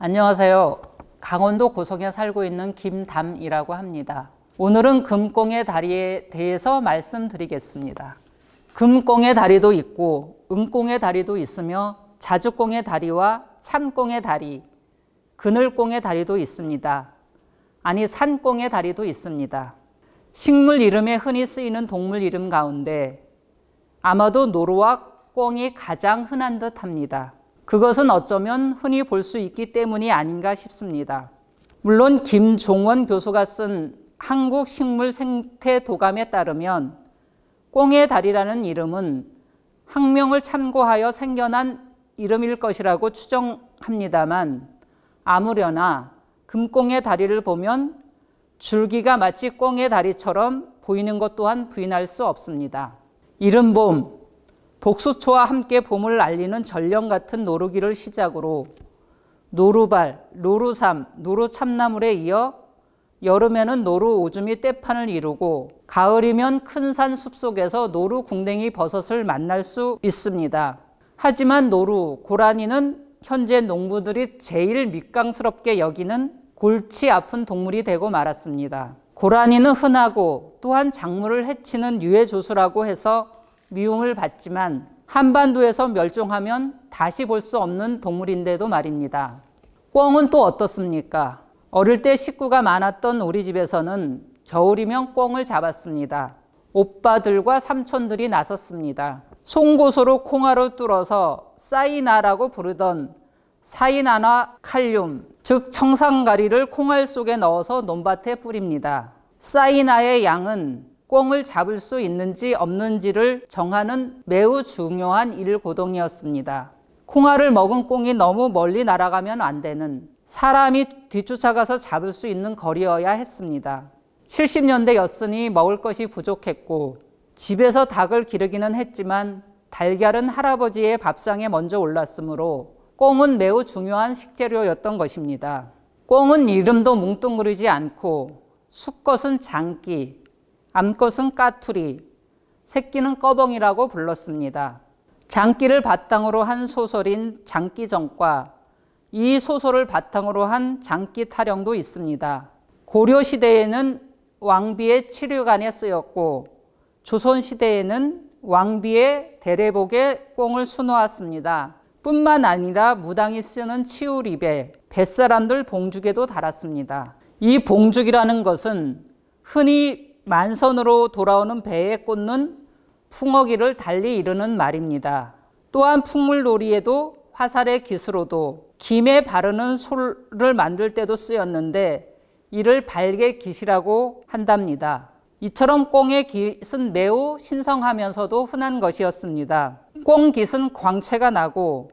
안녕하세요. 강원도 고성에 살고 있는 김담이라고 합니다. 오늘은 금꽁의 다리에 대해서 말씀드리겠습니다. 금꽁의 다리도 있고 은꽁의 다리도 있으며 자주꽁의 다리와 참꽁의 다리, 그늘꽁의 다리도 있습니다. 아니, 산꽁의 다리도 있습니다. 식물 이름에 흔히 쓰이는 동물 이름 가운데 아마도 노루와 꽁이 가장 흔한 듯 합니다. 그것은 어쩌면 흔히 볼 수 있기 때문이 아닌가 싶습니다. 물론 김종원 교수가 쓴 한국식물생태도감에 따르면 꽁의 다리라는 이름은 학명을 참고하여 생겨난 이름일 것이라고 추정합니다만, 아무려나 금꽁의 다리를 보면 줄기가 마치 꽁의 다리처럼 보이는 것 또한 부인할 수 없습니다. 이른봄, 복수초와 함께 봄을 알리는 전령 같은 노루기를 시작으로 노루발, 노루삼, 노루참나물에 이어 여름에는 노루오줌이 때판을 이루고 가을이면 큰 산 숲속에서 노루궁뎅이 버섯을 만날 수 있습니다. 하지만 노루, 고라니는 현재 농부들이 제일 밑강스럽게 여기는 골치 아픈 동물이 되고 말았습니다. 고라니는 흔하고 또한 작물을 해치는 유해조수라고 해서 미움을 받지만 한반도에서 멸종하면 다시 볼 수 없는 동물인데도 말입니다. 꽁은 또 어떻습니까? 어릴 때 식구가 많았던 우리 집에서는 겨울이면 꽁을 잡았습니다. 오빠들과 삼촌들이 나섰습니다. 송곳으로 콩알을 뚫어서 사이나라고 부르던 사이나나 칼륨, 즉 청산가리를 콩알 속에 넣어서 논밭에 뿌립니다. 사이나의 양은 꽁을 잡을 수 있는지 없는지를 정하는 매우 중요한 일고동이었습니다. 콩알을 먹은 꽁이 너무 멀리 날아가면 안 되는, 사람이 뒤쫓아가서 잡을 수 있는 거리여야 했습니다. 70년대였으니 먹을 것이 부족했고 집에서 닭을 기르기는 했지만 달걀은 할아버지의 밥상에 먼저 올랐으므로 꽁은 매우 중요한 식재료였던 것입니다. 꽁은 이름도 뭉뚱그리지 않고 수컷은 장기, 암컷은 까투리, 새끼는 꺼벙이라고 불렀습니다. 장기를 바탕으로 한 소설인 장기정과 이 소설을 바탕으로 한 장기타령도 있습니다. 고려시대에는 왕비의 치류관에 쓰였고 조선시대에는 왕비의 대례복에 꽁을 수놓았습니다. 뿐만 아니라 무당이 쓰는 치우립에 뱃사람들 봉죽에도 달았습니다. 이 봉죽이라는 것은 흔히 만선으로 돌아오는 배에 꽂는 풍어기를 달리 이르는 말입니다. 또한 풍물놀이에도 화살의 깃으로도 김에 바르는 솔을 만들 때도 쓰였는데 이를 발개깃이라고 한답니다. 이처럼 꽁의 깃은 매우 신성하면서도 흔한 것이었습니다. 꽁깃은 광채가 나고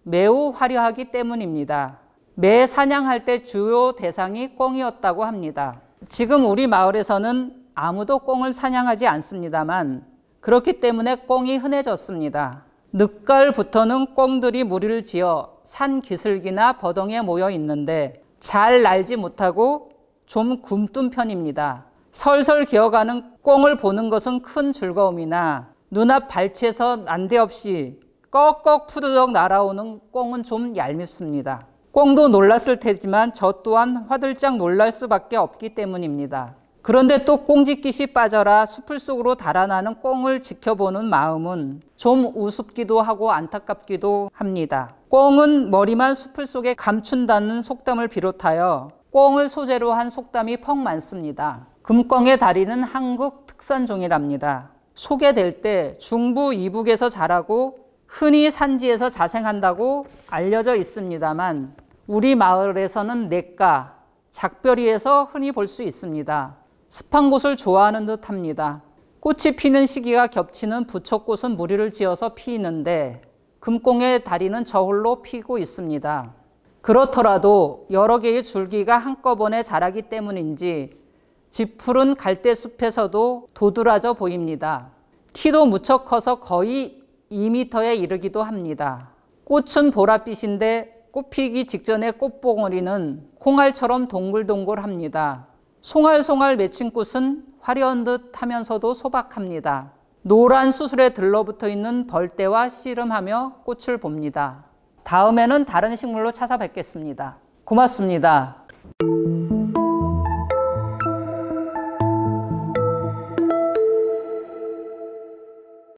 매우 화려하기 때문입니다. 매 사냥할 때 주요 대상이 꽁이었다고 합니다. 지금 우리 마을에서는 아무도 꽁을 사냥하지 않습니다만 그렇기 때문에 꽁이 흔해졌습니다. 늦가을부터는 꽁들이 무리를 지어 산 기슭이나 버덩이에 모여 있는데 잘 날지 못하고 좀 굼뜬 편입니다. 설설 기어가는 꽁을 보는 것은 큰 즐거움이나 눈앞 발치에서 난데없이 꺽꺽 푸드덕 날아오는 꽁은 좀 얄밉습니다. 꽁도 놀랐을 테지만 저 또한 화들짝 놀랄 수밖에 없기 때문입니다. 그런데 또 꽁짓깃이 빠져라 수풀 속으로 달아나는 꽁을 지켜보는 마음은 좀 우습기도 하고 안타깝기도 합니다. 꽁은 머리만 수풀 속에 감춘다는 속담을 비롯하여 꽁을 소재로 한 속담이 퍽 많습니다. 금꽁의 다리는 한국 특산종이랍니다. 소개될 때 중부 이북에서 자라고 흔히 산지에서 자생한다고 알려져 있습니다만 우리 마을에서는 냇가, 작별이에서 흔히 볼 수 있습니다. 습한 곳을 좋아하는 듯합니다. 꽃이 피는 시기가 겹치는 부초꽃은 무리를 지어서 피는데 금꽁의 다리는 저홀로 피고 있습니다. 그렇더라도 여러 개의 줄기가 한꺼번에 자라기 때문인지 짙푸른 갈대숲에서도 도드라져 보입니다. 키도 무척 커서 거의 2m에 이르기도 합니다. 꽃은 보랏빛인데 꽃피기 직전의 꽃봉오리는 콩알처럼 동글동글합니다. 송알송알 맺힌 꽃은 화려한 듯 하면서도 소박합니다. 노란 수술에 들러붙어 있는 벌떼와 씨름하며 꽃을 봅니다. 다음에는 다른 식물로 찾아뵙겠습니다. 고맙습니다.